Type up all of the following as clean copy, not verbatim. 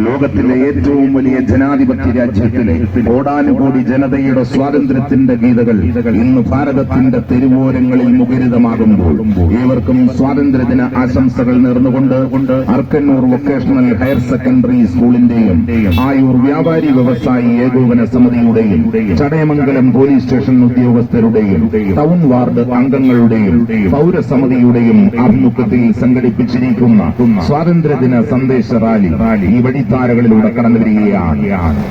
ലോകത്തിലെ ഏറ്റവും വലിയ ജനാധിപത്യ രാജ്യത്തിലെ കോടാനുകോടി ജനതയുടെ സ്വാതന്ത്ര്യത്തിന്റെ ഗീതകൾ ഇന്ന് ഭാരതത്തിന്റെ തെരുവോരങ്ങളിൽ മുഖരിതമാകുമ്പോൾ ഏവർക്കും സ്വാതന്ത്ര്യദിന ആശംസകൾ നേർന്നുകൊണ്ട് Arkannoor vocational higher secondary സ്കൂളിന്റെയും Ayur വ്യാപാരി വ്യവസായി ഏകോപന സമിതിയുടെയും ചടയമംഗലം പോലീസ് സ്റ്റേഷൻ ഉദ്യോഗസ്ഥരുടെയും ടൗൺ വാർഡ് അംഗങ്ങളുടെയും പൌരസമിതിയുടെയും ആഭിമുഖ്യത്തിൽ സംഘടിപ്പിച്ചിരിക്കുന്ന സ്വാതന്ത്ര്യദിന സന്ദേശ റാലി ഈ വഴിത്താരകളിലൂടെ കടന്നു വരികയാണ്.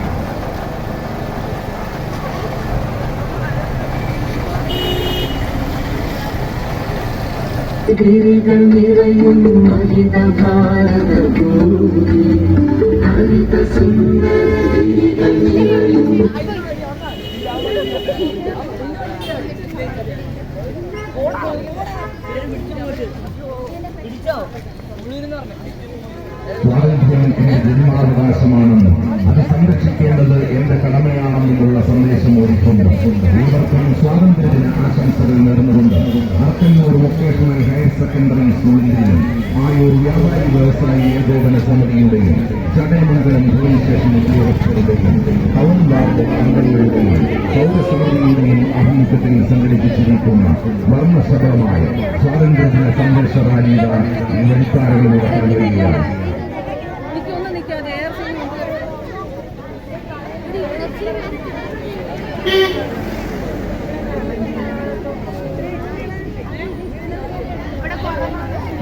ഗിരികൾ നിറയും ഹരിത ഭാരതഭൂമി, ഹരിത സുന്ദര ഗിരികൾ നിറയും. സ്വാതന്ത്ര്യം എന്റെ ജന്മാവകാശമാണെന്നും അത് സംരക്ഷിക്കേണ്ടത് എന്റെ കടമയാണെന്നുമുള്ള സന്ദേശം ഒരുക്കുന്നു. ഏവർക്കും സ്വാതന്ത്ര്യദിന ആശംസകൾ നേർന്നുകൊണ്ട് Arkannoor vocational higher secondary സ്കൂളിന്റെയും Ayur വ്യാപാരി വ്യവസായി ഏകോപന സമിതിയുടെയും ചടയമംഗലം പോലീസ് സ്റ്റേഷൻ ഉദ്യോഗസ്ഥരുടെയും ടൗൺ വാർഡ് അംഗങ്ങളുടെയും പൌരസമിതിയുടെയും ആഭിമുഖ്യത്തിൽ സംഘടിപ്പിച്ചിരിക്കുന്ന വർണ്ണശബളമായ സ്വാതന്ത്ര്യദിന സന്ദേശ റാലിയുടെ ഈ വഴിത്താരകളിലൂടെ കടന്നുവരികയാണ്.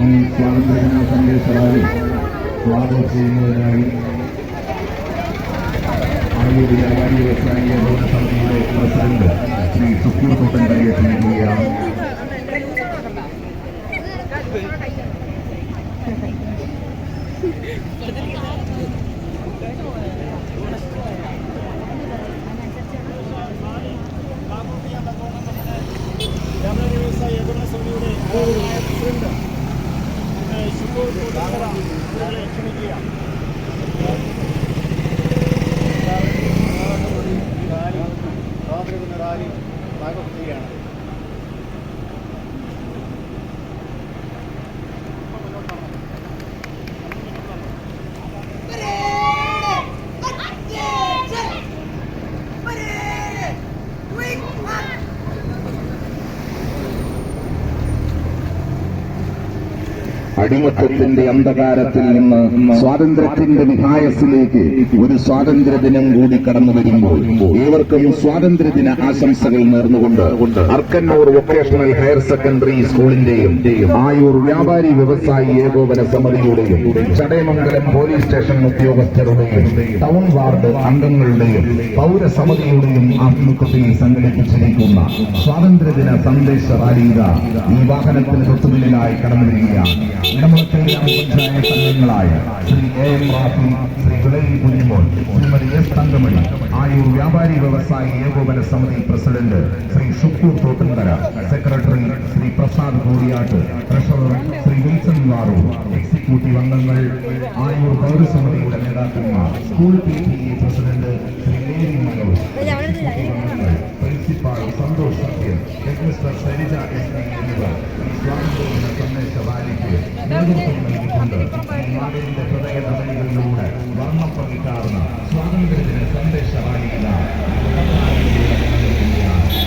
ഈ സ്വാതന്ത്ര്യദിന സന്ദേശ റാലി സ്വാഗതം ചെയ്യുന്നതിനായി ആയൂർ വ്യാപാരി വ്യവസായി ഏകോപന സമിതിയുടെ പ്രസിഡന്റ് ശ്രീ സുക്കൂർ തോട്ടൻകരയെ ക്ഷണിക്കുകയാണ്. അടിമത്തത്തിന്റെ അന്ധകാരത്തിൽ നിന്ന് സ്വാതന്ത്ര്യത്തിന്റെ വിഹായസിലേക്ക് ഒരു സ്വാതന്ത്ര്യദിനം കൂടി കടന്നു വരുമ്പോൾ ഏവർക്കും സ്വാതന്ത്ര്യദിന ആശംസകൾ നേർന്നുകൊണ്ട് Arkannoor vocational higher secondary സ്കൂളിന്റെയും Ayur വ്യാപാരി വ്യവസായി ഏകോപന സമിതിയുടെയും ചടയമംഗലം പോലീസ് സ്റ്റേഷൻ ഉദ്യോഗസ്ഥരുടെയും ടൗൺ വാർഡ് അംഗങ്ങളുടെയും പൌരസമിതിയുടെയും ആഭിമുഖ്യത്തിൽ സംഘടിപ്പിച്ചിരിക്കുന്ന സ്വാതന്ത്ര്യദിന സന്ദേശ റാലിയുടെ ഈ വാഹനത്തിന് തൊട്ടുപിന്നിലായി കടന്നു വരികയാണ്. ഇടമുളത്തെ ഗ്രാമപഞ്ചായത്ത് അംഗങ്ങളായ Shri A M Rafi, Shri Vilayil Kunjumon, Shrimati S Thankamani, Ayoor വ്യാപാരി വ്യവസായി ഏകോപന സമിതി president Shri Shukoor Thottankara, secretary Shri Prasad Kodiyattu, treasurer Shri Wilson Varu, executive അംഗങ്ങൾ, ആയൂർ പൗരസമിതിയുടെ നേതാക്കന്മാർ, സ്കൂൾ PTA പ്രസിഡന്റ് ശ്രീ ലേരി Manoj, principal Santhosh Sathyan, headmistress Saritha SP എന്നിവർ സ്വാതന്ത്ര്യദിന സന്ദേശ റാലിക്ക് നേതൃത്വം നൽകിക്കൊണ്ട് നാടിന്റെ ഹൃദയധമനികളിലൂടെ വർണ്ണപ്പകിട്ടാർന്ന സ്വാതന്ത്ര്യദിന സന്ദേശ റാലിയിലാണ്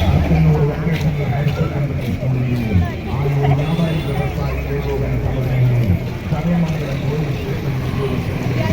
അർക്കന്നൂർ വൊക്കേഷണൽ ഹയർ സെക്കൻഡറി സ്കൂളിലെയും ആയൂർ വ്യാപാരി വ്യവസായി ഏകോപന സമിതിയുടെയും Chadayamangalam police station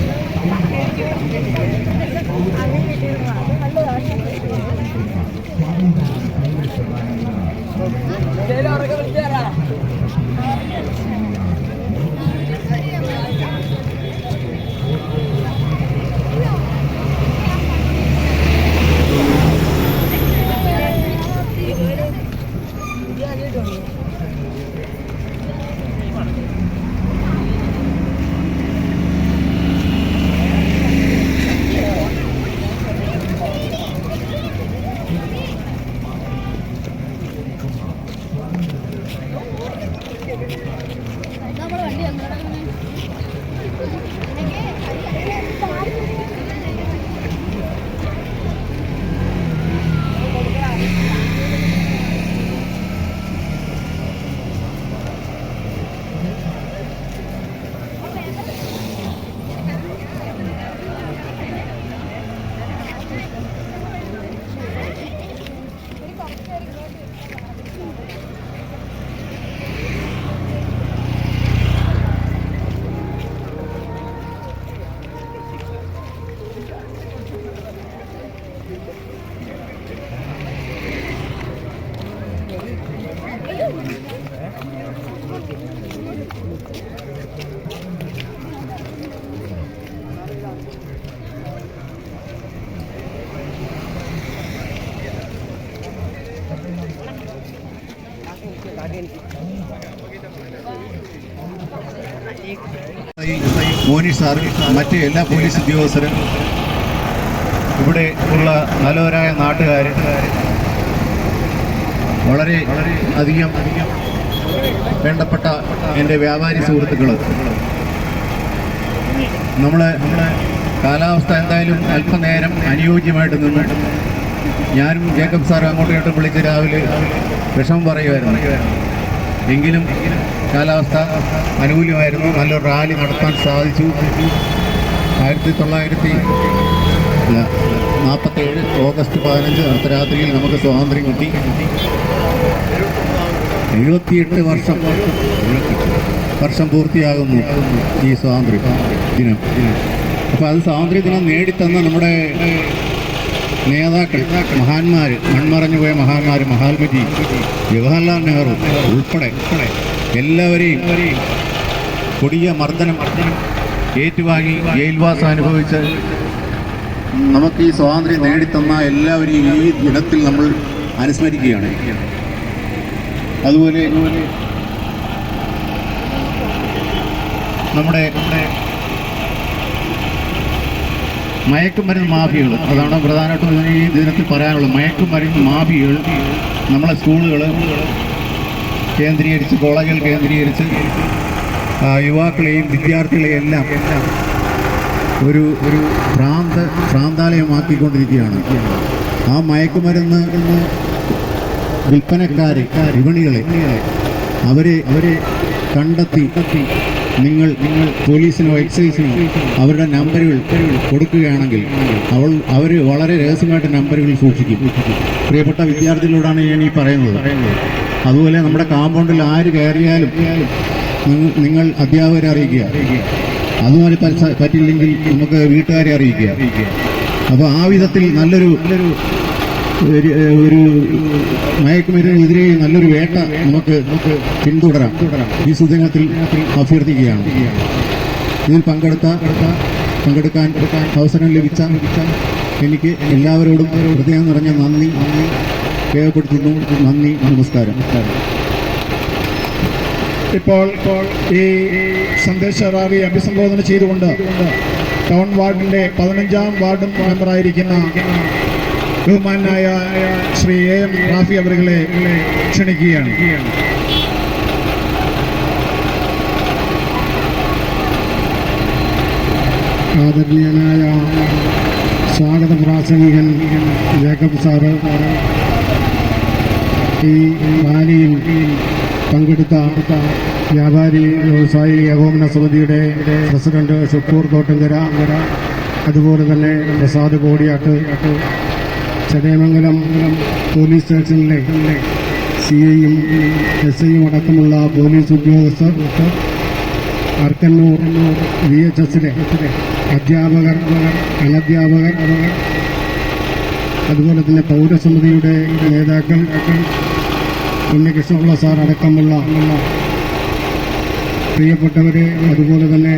Monish sir, മറ്റ് എല്ലാ പോലീസ് ഉദ്യോഗസ്ഥരും, ഇവിടെ ഉള്ള നല്ലവരായ നാട്ടുകാർ, വളരെ അധികം വേണ്ടപ്പെട്ട എൻ്റെ വ്യാപാരി സുഹൃത്തുക്കൾ, നമ്മളെ കാലാവസ്ഥ എന്തായാലും അല്പനേരം അനുയോജ്യമായിട്ട് നിന്നു. ഞാനും ജേക്കബ് സാറും അങ്ങോട്ടും ഇങ്ങോട്ടും വിളിച്ച് രാവിലെ വിഷമം പറയുമായിരുന്നു. എങ്കിലും കാലാവസ്ഥ അനുകൂലമായിരുന്നു. നല്ലൊരു റാലി നടത്താൻ സാധിച്ചു. 1947 ഓഗസ്റ്റ് 15 അർദ്ധരാത്രിയിൽ നമുക്ക് സ്വാതന്ത്ര്യം കിട്ടി. 78 വർഷം പൂർത്തിയാകുന്നു ഈ സ്വാതന്ത്ര്യ ദിനം. അപ്പോൾ അത് സ്വാതന്ത്ര്യ ദിനം നേടിത്തന്ന നമ്മുടെ നേതാക്കൾ, മഹാന്മാർ, മൺമറഞ്ഞു പോയ മഹാന്മാർ, മഹാത്മജി, ജവഹർലാൽ നെഹ്റു ഉൾപ്പെടെ എല്ലാവരെയും കൊടിയ മർദ്ദനം ഏറ്റുവാങ്ങി ജയിൽവാസം അനുഭവിച്ച് നമുക്ക് ഈ സ്വാതന്ത്ര്യം നേടിത്തന്ന എല്ലാവരെയും ഈ ദിനത്തിൽ നമ്മൾ അനുസ്മരിക്കുകയാണ്. അതുപോലെ നമ്മുടെ മയക്കുമരുന്ന് മാഫിയകൾ, അതാണ് പ്രധാനമായിട്ടും ഈ ദിനത്തിൽ പറയാനുള്ളത്. മയക്കുമരുന്ന് മാഫിയകൾ നമ്മളെ സ്കൂളുകൾ കേന്ദ്രീകരിച്ച്, കോളേജുകൾ കേന്ദ്രീകരിച്ച് യുവാക്കളെയും വിദ്യാർത്ഥികളെയും എല്ലാം ഒരു ഭ്രാന്താലയമാക്കിക്കൊണ്ടിരിക്കുകയാണ്. ആ മയക്കുമരുന്ന് വിൽപ്പനക്കാരെ, വിപണികളെ അവരെ കണ്ടെത്തി നിങ്ങൾ പോലീസിനോ എക്സൈസിനോ അവരുടെ നമ്പറുകൾ കൊടുക്കുകയാണെങ്കിൽ അവർ വളരെ രഹസ്യമായിട്ട് നമ്പറുകൾ സൂക്ഷിക്കും. പ്രിയപ്പെട്ട വിദ്യാർത്ഥികളോടാണ് ഞാൻ ഈ പറയുന്നത്. അതുപോലെ നമ്മുടെ കാമ്പൗണ്ടിൽ ആര് കയറിയാലും നിങ്ങൾ അധ്യാപകരെ അറിയിക്കുക. അതുപോലെ പറ്റില്ലെങ്കിൽ നമുക്ക് വീട്ടുകാരെ അറിയിക്കുക. അപ്പോൾ ആ വിധത്തിൽ നല്ലൊരു മയക്കുമരുന്നിനെതിരെ നല്ലൊരു വേട്ട നമുക്ക് പിന്തുടരാം. ഈ സുദിനത്തിൽ അഭ്യർത്ഥിക്കുകയാണ്. ഇതിൽ പങ്കെടുക്കാൻ അവസരം ലഭിച്ച എനിക്ക് എല്ലാവരോടും ഹൃദയം നിറഞ്ഞ നന്ദി രേഖപ്പെടുത്തുന്നു. നന്ദി, നമസ്കാരം. ഇപ്പോൾ ഈ സന്ദേശ റാലി അഭിസംബോധന ചെയ്തുകൊണ്ട് ടൗൺ വാർഡിന്റെ 15ാം വാർഡ് മെമ്പറായിരിക്കുന്ന ബഹുമാനായ ശ്രീ AM റാഫി അവരെ ക്ഷണിക്കുകയാണ്. ആദരണീയനായ സ്വാഗത പ്രാസംഗികൻ ജേക്കബ് സാറ് ഈ റാലിയിൽ പങ്കെടുത്ത വ്യാപാരി വ്യവസായി ഏകോപന സമിതിയുടെ പ്രസിഡന്റ് ഷുക്കൂർ തോട്ടങ്കര, അതുപോലെ തന്നെ പ്രസാദ് കോടിയാട്ട്, ചടയമംഗലം പോലീസ് സ്റ്റേഷനിലെ CIയും SIയും അടക്കമുള്ള പോലീസ് ഉദ്യോഗസ്ഥർ, അർക്കന്നൂർ VHSലെ അധ്യാപകർ, അനധ്യാപകർ, അതുപോലെ തന്നെ പൗരസമിതിയുടെ നേതാക്കൾ, ഉണ്ണികൃഷ്ണപിള്ള സാർ അടക്കമുള്ള പ്രിയപ്പെട്ടവരെ, അതുപോലെ തന്നെ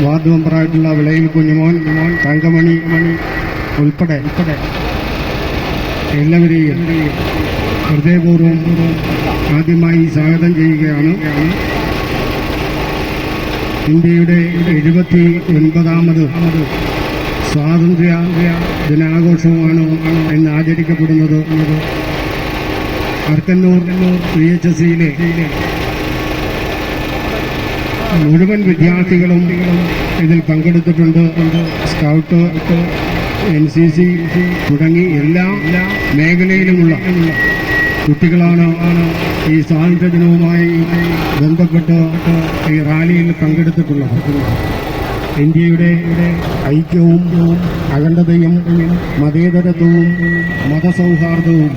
വാർഡ് മെമ്പറായിട്ടുള്ള വിളയിൽ കുഞ്ഞുമോൻ, തങ്കമണി ഉൾപ്പെടെ എല്ലാവരെയും ഹൃദയപൂർവ്വം ആദ്യമായി സ്വാഗതം ചെയ്യുകയാണ്. ഇന്ത്യയുടെ 79ാമത് സ്വാതന്ത്ര്യ ദിനാഘോഷവുമാണ് ഇന്ന് ആചരിക്കപ്പെടുന്നത്. അർക്കന്നൂർ VHSയിലെ മുഴുവൻ വിദ്യാർത്ഥികളും ഇതിൽ പങ്കെടുത്തിട്ടുണ്ട്. സ്കൗട്ട്, NCC തുടങ്ങി എല്ലാ മേഖലയിലുമുള്ള കുട്ടികളാണ് ഈ സ്വാതന്ത്ര്യ ദിനവുമായി ബന്ധപ്പെട്ട് ഈ റാലിയിൽ പങ്കെടുത്തിട്ടുള്ളത്. ഇന്ത്യയുടെ ഐക്യവും അഖണ്ഡതയും മതേതരത്വവും മതസൗഹാർദ്ദവും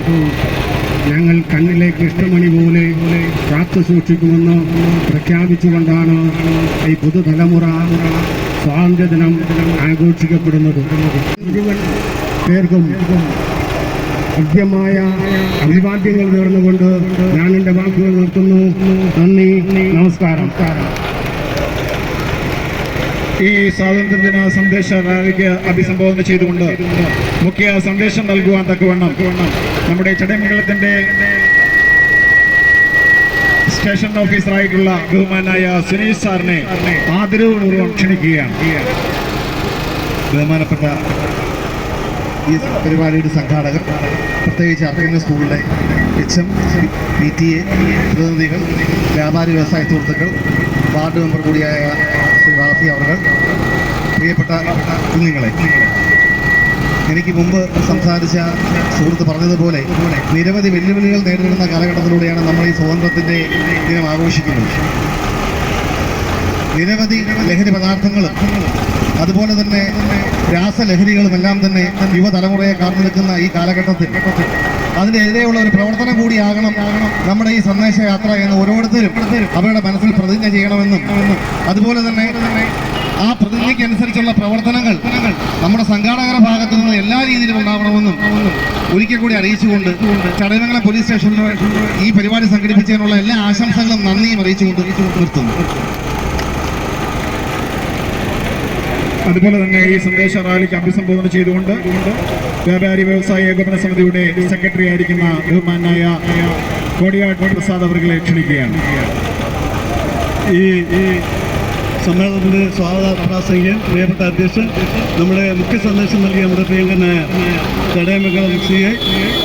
ഞങ്ങൾ കണ്ണിലെ കൃഷ്ണമണി പോലെ കാത്തു സൂക്ഷിക്കുമെന്ന് പ്രഖ്യാപിച്ചുകൊണ്ടാണ് ഈ പുതുതലമുറ സ്വാതന്ത്ര്യദിനം ആഘോഷിക്കപ്പെടുന്നത്. മുഴുവൻ പേർക്കും ഹൃദ്യമായ അഭിവാദ്യങ്ങൾ നേർന്നുകൊണ്ട് ഞാൻ എൻ്റെ വാക്കുകൾ നിർത്തുന്നു. നന്ദി, നമസ്കാരം. ഈ സ്വാതന്ത്ര്യദിന സന്ദേശ റാലിക്ക് അഭിസംബോധന ചെയ്തുകൊണ്ട് മുഖ്യ സന്ദേശം നൽകുവാൻ തക്കവണ്ണം നമ്മുടെ ചടയമംഗലത്തിന്റെ സ്റ്റേഷൻ ഓഫീസറായിട്ടുള്ള ബഹുമാനായ സുനീഷ് സാറിനെ ആദരവുപൂർവ്വം ക്ഷണിക്കുകയാണ്. ബഹുമാനപ്പെട്ട ഈ പരിപാടിയുടെ സംഘാടകർ, പ്രത്യേകിച്ച് അർക്കന്നൂർ സ്കൂളിലെ HM, PTA പ്രതിനിധികൾ, വ്യാപാരി വ്യവസായ സുഹൃത്തുക്കൾ, വാർഡ് മെമ്പർ കൂടിയായ ശ്രീ റാഫി അവർ, പ്രിയപ്പെട്ട കുഞ്ഞുങ്ങളെ, എനിക്ക് മുമ്പ് സംസാരിച്ച സുഹൃത്ത് പറഞ്ഞതുപോലെ നിരവധി വെല്ലുവിളികൾ നേരിടുന്ന കാലഘട്ടത്തിലൂടെയാണ് നമ്മൾ ഈ സ്വാതന്ത്ര്യത്തിൻ്റെ ദിനം ആഘോഷിക്കുന്നത്. നിരവധി ലഹരി പദാർത്ഥങ്ങളും അതുപോലെ തന്നെ രാസലഹരികളും എല്ലാം തന്നെ യുവതലമുറയെ കാത്തു നിൽക്കുന്ന ഈ കാലഘട്ടത്തിൽ അതിനെതിരെയുള്ള ഒരു പ്രവർത്തനം കൂടിയാകണം നമ്മുടെ ഈ സന്ദേശയാത്ര എന്ന് ഓരോരുത്തരും അവരുടെ മനസ്സിൽ പ്രതിജ്ഞ ചെയ്യണമെന്നും അതുപോലെ തന്നെ ആ പ്രതിജ്ഞയ്ക്കനുസരിച്ചുള്ള പ്രവർത്തനങ്ങൾ നമ്മുടെ സംഘാടകരുടെ ഭാഗത്തു നിന്ന് എല്ലാ രീതിയിലും ഉണ്ടാവണമെന്നും ഒരിക്കൽ കൂടി അറിയിച്ചുകൊണ്ട് ചടയമംഗലം പോലീസ് സ്റ്റേഷനിൽ ഈ പരിപാടി സംഘടിപ്പിച്ചതിനുള്ള എല്ലാ ആശംസകളും നന്ദിയും അറിയിച്ചുകൊണ്ട് നിർത്തുന്നു. അതുപോലെ തന്നെ ഈ സന്ദേശ റാലിക്ക് അഭിസംബോധന ചെയ്തുകൊണ്ട് വ്യാപാരി വ്യവസായ ഏകോപന സമിതിയുടെ സെക്രട്ടറി ആയിരിക്കുന്ന ബഹുമാനായ കോടിയാട് പ്രസാദ് അവരെ ക്ഷണിക്കുകയാണ്. ഈ സമ്മേളനത്തിന്റെ സ്വാഗത പ്രാസംഗികൻ, പ്രിയപ്പെട്ട അധ്യക്ഷൻ, നമ്മുടെ മുഖ്യ സന്ദേശം നൽകിയ നമ്മുടെ പ്രിയങ്കനായ ചടയമംഗലം CI,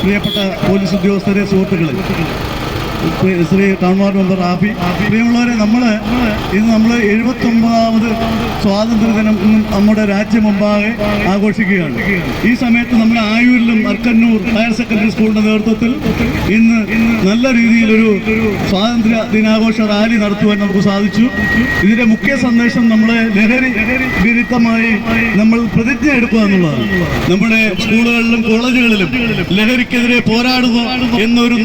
പ്രിയപ്പെട്ട പോലീസ് ഉദ്യോഗസ്ഥരെ, സുഹൃത്തുക്കളെ, Shri town ward member Rafi, പ്രിയമുള്ളവരെ, ഇന്ന് നമ്മൾ 79ാമത് സ്വാതന്ത്ര്യദിനം നമ്മുടെ രാജ്യമുമ്പാകെ ആഘോഷിക്കുകയാണ്. ഈ സമയത്ത് നമ്മുടെ ആയൂരിലും അർക്കന്നൂർ ഹയർ സെക്കൻഡറി സ്കൂളിന്റെ നേതൃത്വത്തിൽ ഇന്ന് നല്ല രീതിയിലൊരു സ്വാതന്ത്ര്യ ദിനാഘോഷ റാലി നടത്തുവാൻ നമുക്ക് സാധിച്ചു. ഇതിന്റെ മുഖ്യ സന്ദേശം നമ്മളെ ലഹരി വിരുദ്ധമായി നമ്മൾ പ്രതിജ്ഞ എടുക്കുക എന്നുള്ളതാണ്. നമ്മുടെ സ്കൂളുകളിലും കോളേജുകളിലും ലഹരിക്കെതിരെ പോരാടുക എന്നൊരു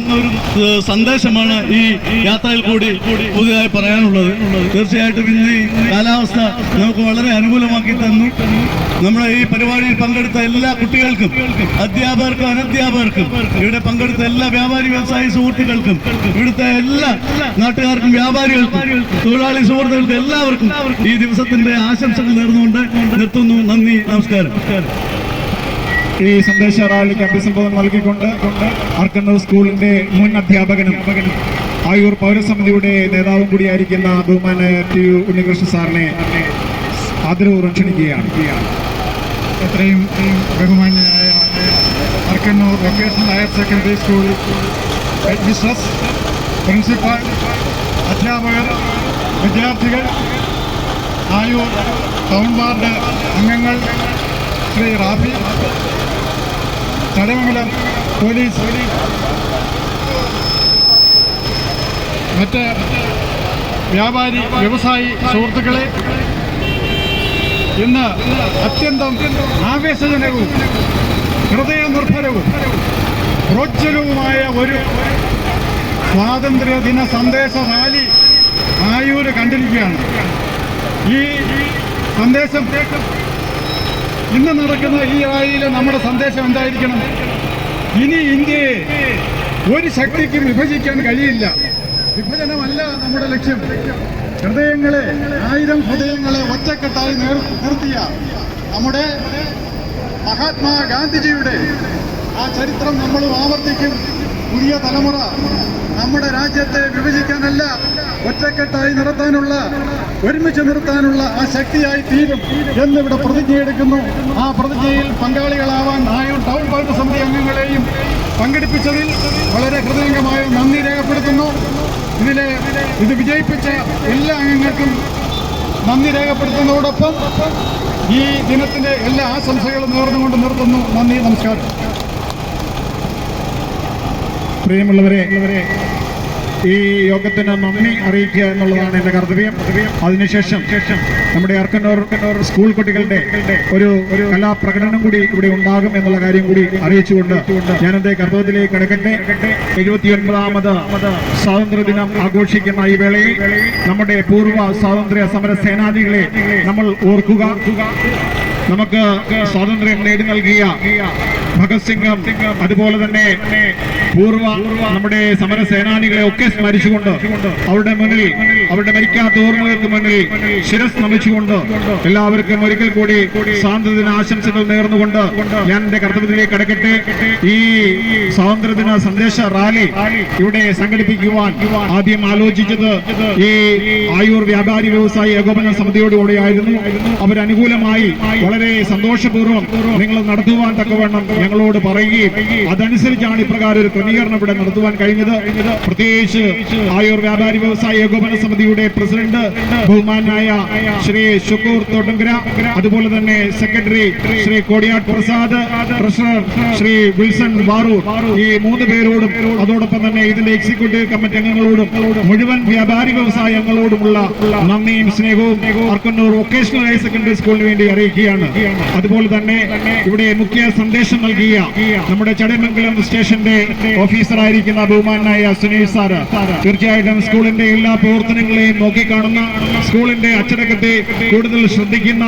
സന്ദേശമാണ് ഈ യാത്രയിൽ കൂടി പുതിയതായി പറയാനുള്ളത്. തീർച്ചയായിട്ടും ഇന്ന് ഈ കാലാവസ്ഥ നമുക്ക് വളരെ അനുകൂലമാക്കി തന്നു. നമ്മുടെ ഈ പരിപാടിയിൽ പങ്കെടുത്ത എല്ലാ കുട്ടികൾക്കും, അധ്യാപകർക്കും അനധ്യാപകർക്കും, ഇവിടെ പങ്കെടുത്ത എല്ലാ വ്യാപാരി വ്യവസായ സുഹൃത്തുക്കൾക്കും, ഇവിടുത്തെ എല്ലാ നാട്ടുകാർക്കും, വ്യാപാരികൾക്കും, തൊഴിലാളി സുഹൃത്തുക്കൾക്കും എല്ലാവർക്കും ഈ ദിവസത്തിന്റെ ആശംസകൾ നേർന്നുകൊണ്ട് നിർത്തുന്നു. നന്ദി, നമസ്കാരം. ഈ സന്ദേശ റാലിക്ക് അഭിസംബോധന നൽകിക്കൊണ്ട് അർക്കന്നൂർ സ്കൂളിന്റെ മുൻ അധ്യാപകനും ആയൂർ പൗരസമിതിയുടെ നേതാവും കൂടിയായിരിക്കുന്ന ബഹുമാനായ TU ഉണ്ണികൃഷ്ണൻ സാറിനെ ആദരപൂർവ്വം ക്ഷണിക്കുകയാണ്. എത്രയും ബഹുമാന്യനായ Arkannoor vocational higher secondary school headmistress, principal, അധ്യാപകർ, വിദ്യാർത്ഥികൾ, ആയൂർ ടൗൺ വാർഡ് അംഗങ്ങൾ, ശ്രീ റാഫി, ചടയമംഗലം പോലീസ്, മറ്റ് വ്യാപാരി വ്യവസായി സുഹൃത്തുക്കളെ, ഇന്ന് അത്യന്തം ആവേശജനകവും ഹൃദയനിർഭരവും പ്രോജ്വലവുമായ ഒരു സ്വാതന്ത്ര്യദിന സന്ദേശ റാലി ആയൂര് കണ്ടിരിക്കുകയാണ്. ഈ സന്ദേശം, ഇന്ന് നടക്കുന്ന ഈ റാലിയിലെ നമ്മുടെ സന്ദേശം എന്തായിരിക്കണം? ഇനി ഇന്ത്യയെ ഒരു ശക്തിക്കും വിഭജിക്കാൻ കഴിയില്ല. വിഭജനമല്ല നമ്മുടെ ലക്ഷ്യം. ഹൃദയങ്ങളെ, 1000 ഹൃദയങ്ങളെ ഒറ്റക്കെട്ടായി നിർത്തിയ നമ്മുടെ മഹാത്മാഗാന്ധിജിയുടെ ആ ചരിത്രം നമ്മളും ആവർത്തിക്കും. പുതിയ തലമുറ നമ്മുടെ രാജ്യത്തെ വിഭജിക്കാനല്ല, ഒറ്റക്കെട്ടായി നിർത്താനുള്ള, ഒരുമിച്ച് നിർത്താനുള്ള ആ ശക്തിയായി തീരും എന്നിവിടെ പ്രതിജ്ഞയെടുക്കുന്നു. ആ പ്രതിജ്ഞയിൽ പങ്കാളികളാവാൻ ആയൂർ ടൗൺ പൗരസമിതി അംഗങ്ങളെയും പങ്കെടുപ്പിച്ചതിൽ വളരെ ഹൃദയംഗമായ നന്ദി രേഖപ്പെടുത്തുന്നു. ഇത് വിജയിപ്പിച്ച എല്ലാ അംഗങ്ങൾക്കും നന്ദി രേഖപ്പെടുത്തുന്നതോടൊപ്പം ഈ ദിനത്തിന്റെ എല്ലാ ആശംസകളും നേർന്നുകൊണ്ട് നിർത്തുന്നു. നന്ദി, നമസ്കാരം. പ്രിയമുള്ളവരെ, ഈ യോഗത്തിന് നന്ദി അറിയിക്കുക എന്നുള്ളതാണ് എന്റെ കർത്തവ്യം. അതിനുശേഷം നമ്മുടെ അർക്കന്നൂർ സ്കൂൾ കുട്ടികളുടെ ഒരു കലാപ്രകടനം കൂടി ഇവിടെ ഉണ്ടാകും എന്നുള്ള കാര്യം കൂടി അറിയിച്ചുകൊണ്ട് ഞാൻ എന്റെ കർത്തവ്യത്തിലേക്ക് കിടക്കട്ടെ. 79ാമത് സ്വാതന്ത്ര്യദിനം ആഘോഷിക്കുന്ന ഈ വേളയിൽ നമ്മുടെ പൂർവ്വ സ്വാതന്ത്ര്യ സമര സേനാനികളെ നമ്മൾ ഓർക്കുക. നമുക്ക് സ്വാതന്ത്ര്യം നേടി നൽകിയ ഭഗത് സിംഗും അതുപോലെ തന്നെ പൂർവ്വ നമ്മുടെ സമര സേനാനികളെ ഒക്കെ സ്മരിച്ചുകൊണ്ട് അവരുടെ മുന്നിൽ, അവരുടെ മരിക്കാത്ത ഓർമ്മകൾക്ക് മുന്നിൽ ശിരസ് നമിച്ചുകൊണ്ട് എല്ലാവർക്കും ഒരിക്കൽ കൂടി സ്വാതന്ത്ര്യദിന ആശംസകൾ നേർന്നുകൊണ്ട് ഞാൻ എന്റെ കർത്തവ്യത്തിലേക്ക് കടക്കട്ടെ. ഈ സ്വാതന്ത്ര്യദിന സന്ദേശ റാലി ഇവിടെ സംഘടിപ്പിക്കുവാൻ ആദ്യം ആലോചിച്ചത് ഈ ആയൂർ വ്യാപാരി വ്യവസായി ഏകോപന സമിതിയോടുകൂടിയായിരുന്നു. അവരനുകൂലമായി വളരെ സന്തോഷപൂർവ്വം നിങ്ങൾ നടത്തുവാൻ തക്കവണ്ണം ഞങ്ങളോട് പറയുകയും അതനുസരിച്ചാണ് ഇപ്രകാരം ഒരു ക്രമീകരണം ഇവിടെ നടത്തുവാൻ കഴിഞ്ഞത്. പ്രത്യേകിച്ച് ആയൂർ വ്യാപാരി വ്യവസായി ഏകോപന സമിതിയുടെ പ്രസിഡന്റ് ബഹുമാനായ ശ്രീ ഷുക്കൂർ തോട്ടങ്കര, അതുപോലെ തന്നെ secretary Shri Kodiyattu Prasad, treasurer Shri Wilson Varoor, ഈ 3 പേരോടും അതോടൊപ്പം തന്നെ ഇതിന്റെ എക്സിക്യൂട്ടീവ് കമ്മിറ്റി അംഗങ്ങളോടും മുഴുവൻ വ്യാപാരി വ്യവസായ അംഗങ്ങളോടുമുള്ള നന്ദിയും സ്നേഹവും അർക്കന്നൂർ വൊക്കേഷണൽ ഹയർ സെക്കൻഡറി സ്കൂളിന് വേണ്ടി അറിയിക്കുകയാണ്. അതുപോലെ തന്നെ ഇവിടെ മുഖ്യ സന്ദേശം നൽകിയ നമ്മുടെ ചടയമംഗലം സ്റ്റേഷന്റെ ഓഫീസറായിരിക്കുന്ന ബഹുമാനായ സുനീൽ സാറ് തീർച്ചയായിട്ടും സ്കൂളിന്റെ എല്ലാ പ്രവർത്തനങ്ങളെയും നോക്കിക്കാണുന്ന, സ്കൂളിന്റെ അച്ചടക്കത്തെ കൂടുതൽ ശ്രദ്ധിക്കുന്ന,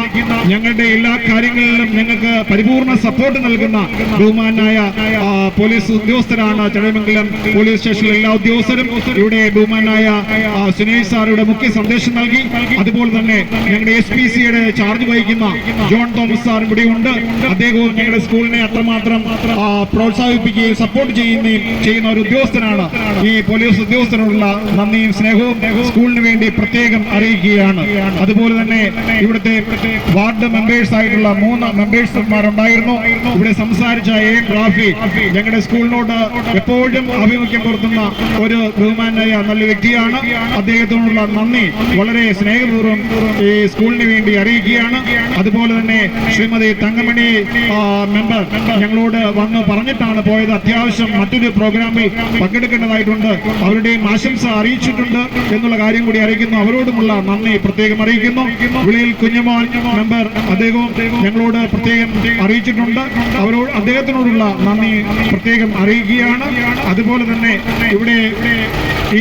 ഞങ്ങളുടെ എല്ലാ കാര്യങ്ങളിലും ഞങ്ങൾക്ക് പരിപൂർണ സപ്പോർട്ട് നൽകുന്ന ബഹുമാനായ പോലീസ് ഉദ്യോഗസ്ഥരാണ് ചടയമംഗലം പോലീസ് സ്റ്റേഷനിലെ എല്ലാ ഉദ്യോഗസ്ഥരും. ഇവിടെ ബഹുമാനായ സുനീൽ സാറുടെ മുഖ്യ സന്ദേശം നൽകി. അതുപോലെ തന്നെ ഞങ്ങളുടെ SPCയുടെ ചാർജ് വഹിക്കുന്ന ജോൺ തോമസ് സാർ ഇവിടെ ഉണ്ട്. അദ്ദേഹവും ഞങ്ങളുടെ സ്കൂളിനെ അത്രമാത്രം പ്രോത്സാഹിപ്പിക്കുകയും സപ്പോർട്ട് ചെയ്യുന്ന ഒരു ഉദ്യോഗസ്ഥനാണ്. ഈ പോലീസ് ഉദ്യോഗസ്ഥരോടുള്ള നന്ദിയും സ്നേഹവും സ്കൂളിന് വേണ്ടി പ്രത്യേകം അറിയിക്കുകയാണ്. അതുപോലെ തന്നെ ഇവിടുത്തെ വാർഡ് മെമ്പേഴ്സ് ആയിട്ടുള്ള 3 മെമ്പേഴ്സുമാരുണ്ടായിരുന്നു. ഇവിടെ സംസാരിച്ച AM റാഫി ഞങ്ങളുടെ സ്കൂളിനോട് എപ്പോഴും ആഭിമുഖ്യം പുലർത്തുന്ന ഒരു ബഹുമാനായ നല്ല വ്യക്തിയാണ്. അദ്ദേഹത്തോടുള്ള നന്ദി വളരെ സ്നേഹപൂർവ്വം ഈ സ്കൂളിന് വേണ്ടി അറിയിക്കുകയാണ്. അതുപോലെ തന്നെ ശ്രീമതി തങ്കമണി മെമ്പർ ഞങ്ങളോട് വന്ന് പറഞ്ഞിട്ടാണ് പോയത്. അത്യാവശ്യം മറ്റൊരു പ്രോഗ്രാമിൽ പങ്കെടുക്കേണ്ടതായിട്ടുണ്ട്. അവരുടെയും ആശംസ അറിയിച്ചിട്ടുണ്ട് എന്നുള്ള കാര്യം കൂടി അറിയിക്കുന്നു. അവരോടുമുള്ള നന്ദി പ്രത്യേകം അറിയിക്കുന്നു. വിളിയിൽ കുഞ്ഞുമോൻ മെമ്പർ അദ്ദേഹവും ഞങ്ങളോട് പ്രത്യേകം അറിയിച്ചിട്ടുണ്ട്. അദ്ദേഹത്തിനോടുള്ള നന്ദി പ്രത്യേകം അറിയിക്കുകയാണ്. അതുപോലെ തന്നെ ഇവിടെ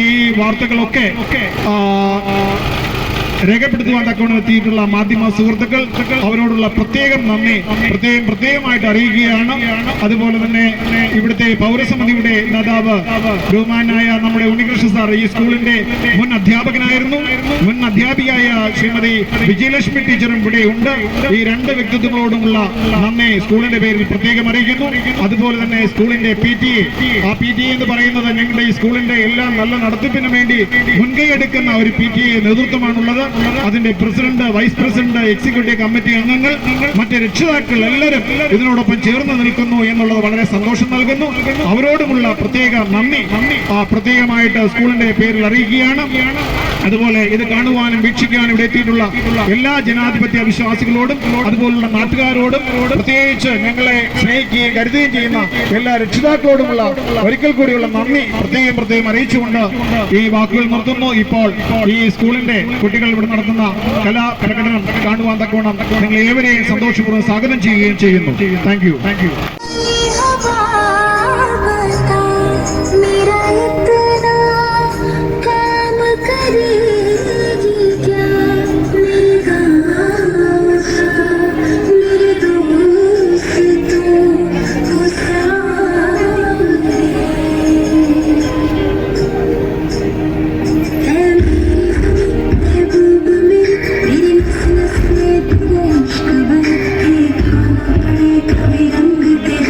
ഈ വാർത്തകളൊക്കെ രേഖപ്പെടുത്തുവാൻ തക്കവണ്ണം എത്തിയിട്ടുള്ള മാധ്യമ സുഹൃത്തുക്കൾ, അവരോടുള്ള പ്രത്യേകം നന്ദി പ്രത്യേകമായിട്ട് അറിയിക്കുകയാണ്. അതുപോലെ തന്നെ ഇവിടുത്തെ പൗരസമിതിയുടെ നേതാവ് ബഹുമാനായ നമ്മുടെ ഉണ്ണികൃഷ്ണ സാർ ഈ സ്കൂളിന്റെ മുൻ അധ്യാപകനായിരുന്നു. മുൻ അധ്യാപികയായ ശ്രീമതി വിജയലക്ഷ്മി ടീച്ചറും ഇവിടെ ഉണ്ട്. ഈ 2 വ്യക്തിത്വങ്ങളോടുമുള്ള നന്ദി സ്കൂളിന്റെ പേരിൽ പ്രത്യേകം അറിയിക്കുന്നു. അതുപോലെ തന്നെ സ്കൂളിന്റെ PTA, ആ PTA എന്ന് പറയുന്നത് ഞങ്ങളുടെ ഈ സ്കൂളിന്റെ എല്ലാം നല്ല നടത്തിപ്പിന് വേണ്ടി മുൻകൈ എടുക്കുന്ന ഒരു PTA നേതൃത്വമാണുള്ളത്. അതിന്റെ president, vice president, executive committee അംഗങ്ങൾ, മറ്റ് രക്ഷിതാക്കൾ എല്ലാവരും ഇതിനോടൊപ്പം ചേർന്ന് നിൽക്കുന്നു എന്നുള്ളത് വളരെ സന്തോഷം നൽകുന്നു. അവരോടുമുള്ള പ്രത്യേക നന്ദി പ്രത്യേകമായിട്ട് സ്കൂളിന്റെ പേരിൽ അറിയിക്കുകയാണ്. അതുപോലെ ഇത് കാണുവാനും വീക്ഷിക്കാനും ഇവിടെ എത്തിയിട്ടുള്ള എല്ലാ ജനാധിപത്യ വിശ്വാസികളോടും അതുപോലുള്ള നാട്ടുകാരോടും പ്രത്യേകിച്ച് ഞങ്ങളെ സ്നേഹിക്കുകയും കരുതുകയും ചെയ്യുന്ന എല്ലാ രക്ഷിതാക്കളോടുമുള്ള ഒരിക്കൽ കൂടിയുള്ള നന്ദി പ്രത്യേകം അറിയിച്ചുകൊണ്ട് ഈ വാക്കുകൾ നിർത്തുന്നു. ഇപ്പോൾ ഈ സ്കൂളിന്റെ കുട്ടികൾ ഇവിടെ നടത്തുന്ന കലാപ്രകടനം കാണുവാൻ തക്കവണ്ണം നിങ്ങൾ ഏവരെയും സന്തോഷപൂർവ്വം സ്വാഗതം ചെയ്യുകയും ചെയ്യുന്നു. Thank you. कभी रंग तेरे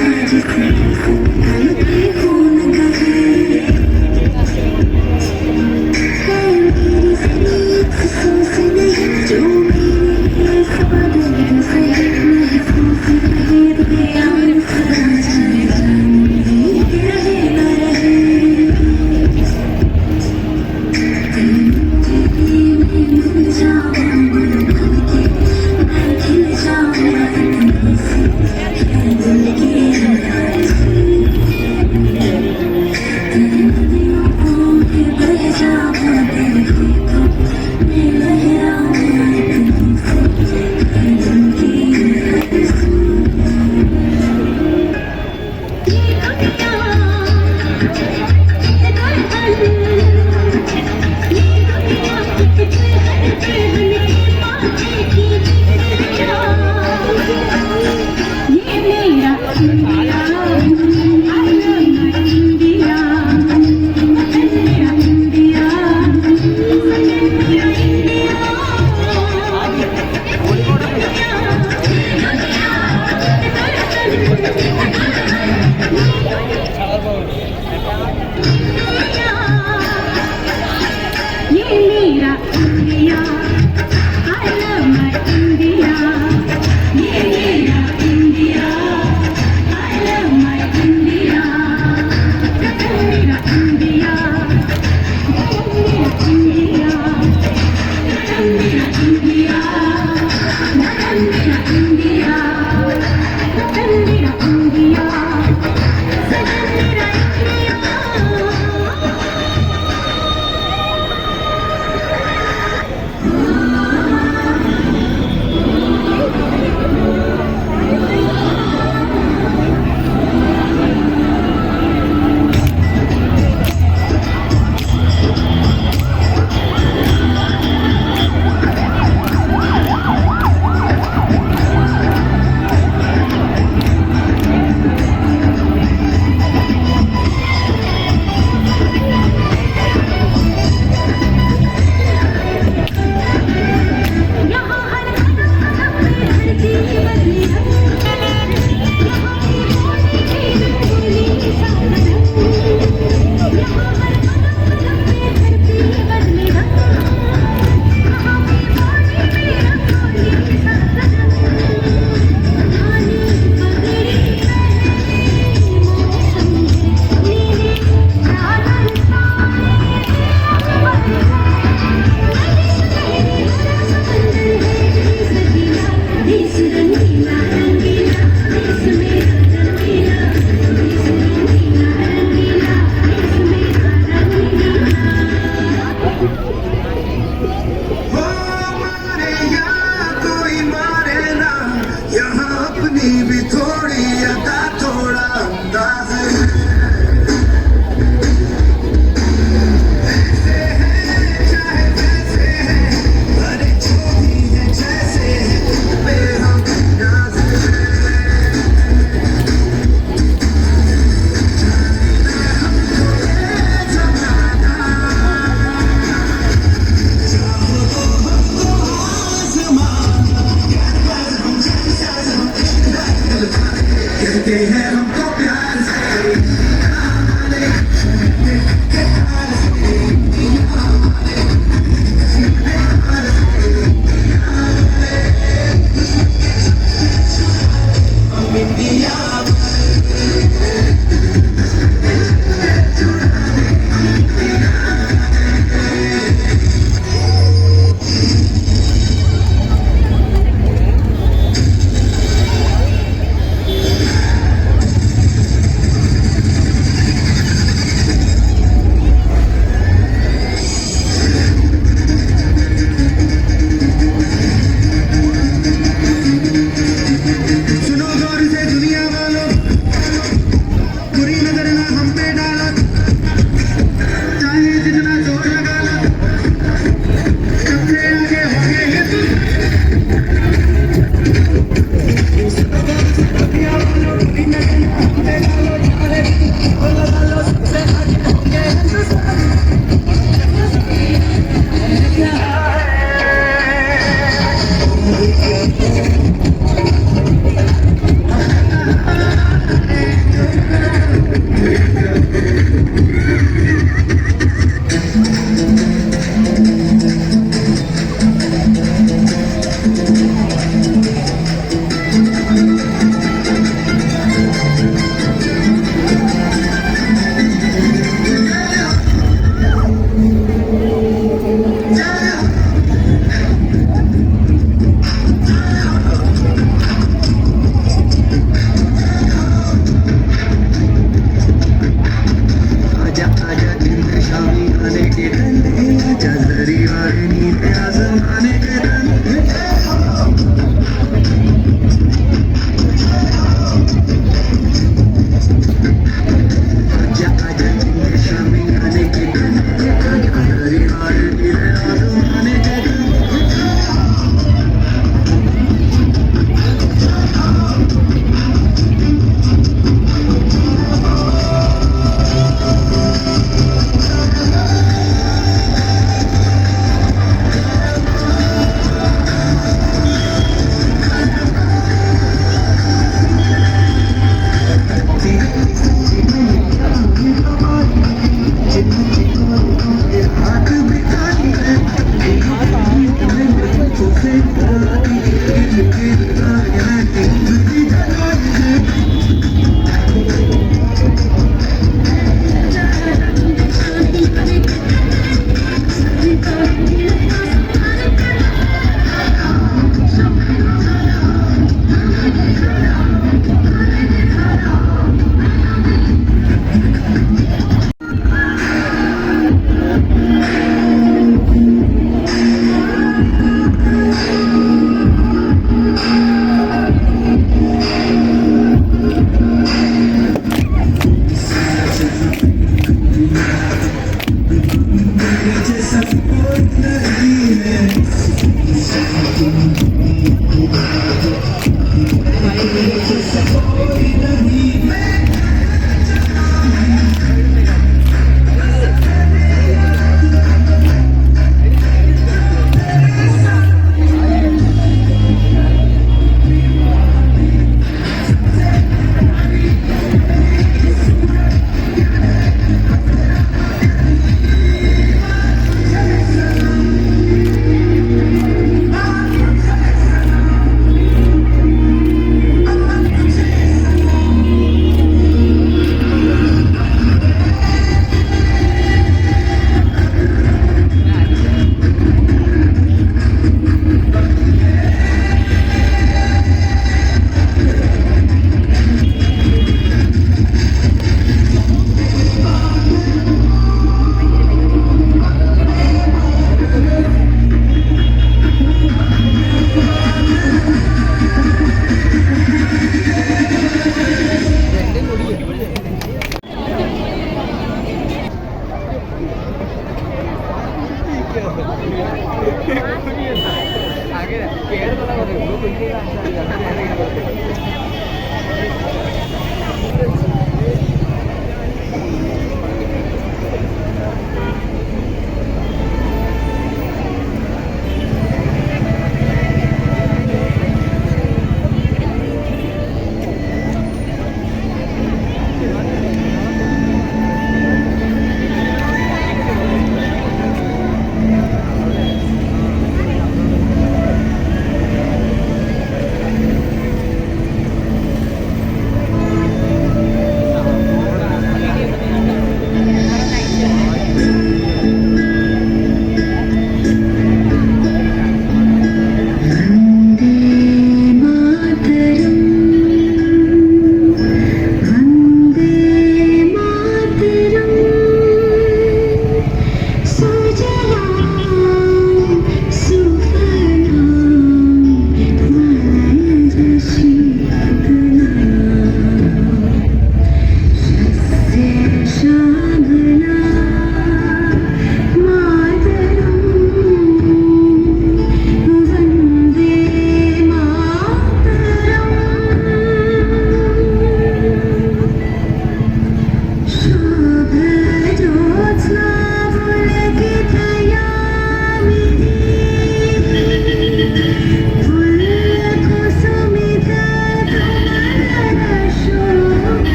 अपनी भी थोड़ी अदा थोड़ा अंदाज कहते हैं हमको प्यार से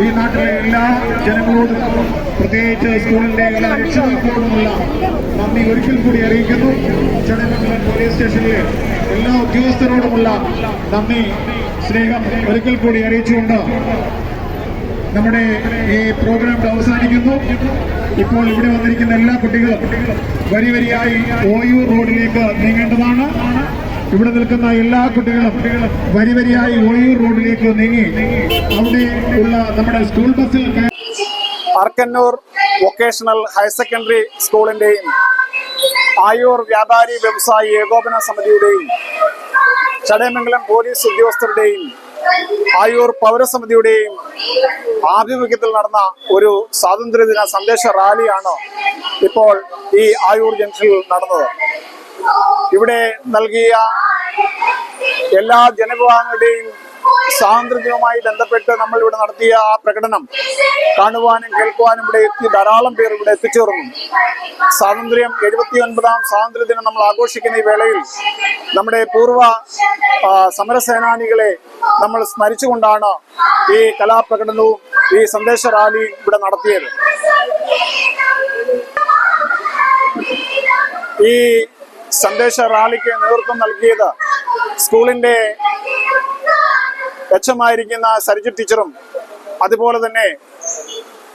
ഈ നാട്ടിലെ എല്ലാ ജനങ്ങളോടും പ്രത്യേകിച്ച് സ്കൂളിന്റെ എല്ലാ രക്ഷിതാക്കളോടുമുള്ള നന്ദി ഒരിക്കൽ കൂടി അറിയിക്കുന്നു. ചടയമംഗലം പോലീസ് സ്റ്റേഷനിലെ എല്ലാ ഉദ്യോഗസ്ഥരോടുമുള്ള നന്ദി സ്നേഹം ഒരിക്കൽ കൂടി അറിയിച്ചുകൊണ്ട് നമ്മുടെ ഈ പ്രോഗ്രാം അവസാനിക്കുന്നു. ഇപ്പോൾ ഇവിടെ വന്നിരിക്കുന്ന എല്ലാ കുട്ടികളും വരിവരിയായി ഓയൂർ റോഡിലേക്ക് നീങ്ങേണ്ടതാണ്. ഇവിടെ നിൽക്കുന്ന എല്ലാ കുട്ടികളും വരിവരിയായി ഓയൂർ റോഡിലേക്ക് നീങ്ങി അവിടെ ഉള്ള നമ്മുടെ സ്കൂൾ ബസ്സിൽ Arkannoor vocational higher secondary സ്കൂളിന്റെയും Ayur വ്യാപാരി വ്യവസായി ഏകോപന സമിതിയുടെയും ചടയമംഗലം പോലീസ് ഉദ്യോഗസ്ഥരുടെയും ആയൂർ പൗരസമിതിയുടെയും ആഭിമുഖ്യത്തിൽ നടന്ന ഒരു സ്വാതന്ത്ര്യദിന സന്ദേശ റാലിയാണ് ഇപ്പോൾ ഈ ആയൂർ ജംഗ്ഷനിൽ നടന്നത്. ഇവിടെ നൽകിയ എല്ലാ ജനവിഭാഗങ്ങളുടെയും സ്വാതന്ത്ര്യവുമായി ബന്ധപ്പെട്ട് നമ്മൾ ഇവിടെ നടത്തിയ ആ പ്രകടനം കാണുവാനും കേൾക്കുവാനും ഇവിടെ എത്തി ധാരാളം പേർ ഇവിടെ എത്തിച്ചേർന്നു. സ്വാതന്ത്ര്യം 79ാം സ്വാതന്ത്ര്യദിനം നമ്മൾ ആഘോഷിക്കുന്ന ഈ വേളയിൽ നമ്മുടെ പൂർവ്വ സമരസേനാനികളെ നമ്മൾ സ്മരിച്ചുകൊണ്ടാണ് ഈ കലാപ്രകടനവും ഈ സന്ദേശ റാലിയും ഇവിടെ നടത്തിയത്. ഈ സന്ദേശ റാലിക്ക് നേതൃത്വം നൽകിയത് സ്കൂളിന്റെ എച്ച്എമായിരിക്കുന്ന സരിജു ടീച്ചറും അതുപോലെ തന്നെ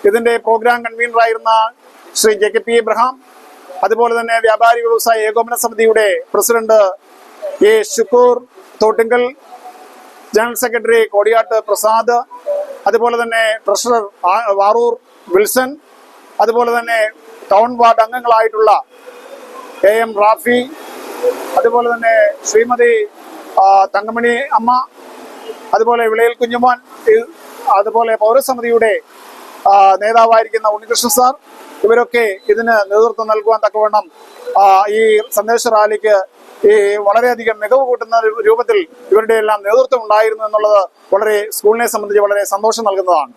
ഇതിന്റെ പ്രോഗ്രാം കൺവീനറായിരുന്ന ശ്രീ JKP എബ്രഹാം, അതുപോലെ തന്നെ വ്യാപാരി വ്യവസായ ഏകോപന സമിതിയുടെ president A. Shukkur Thottinkal, general secretary Kodiyattu Prasad, അതുപോലെ തന്നെ ട്രഷറർ വാറൂർ വിൽസൺ, അതുപോലെ തന്നെ ടൗൺ വാർഡ് അംഗങ്ങളായിട്ടുള്ള AM റാഫി, അതുപോലെ തന്നെ ശ്രീമതി തങ്കമണി അമ്മ, അതുപോലെ വിളയിൽ കുഞ്ഞുമോൻ, അതുപോലെ പൗരസമിതിയുടെ നേതാവായിരിക്കുന്ന ഉണ്ണികൃഷ്ണൻ സാർ, ഇവരൊക്കെ ഇതിന് നേതൃത്വം നൽകുവാൻ തക്കവണ്ണം ഈ സന്ദേശ റാലിക്ക് ഈ വളരെയധികം മികവ് കൂട്ടുന്ന രൂപത്തിൽ ഇവരുടെ എല്ലാം നേതൃത്വം ഉണ്ടായിരുന്നു എന്നുള്ളത് വളരെ സ്കൂളിനെ സംബന്ധിച്ച് വളരെ സന്തോഷം നൽകുന്നതാണ്.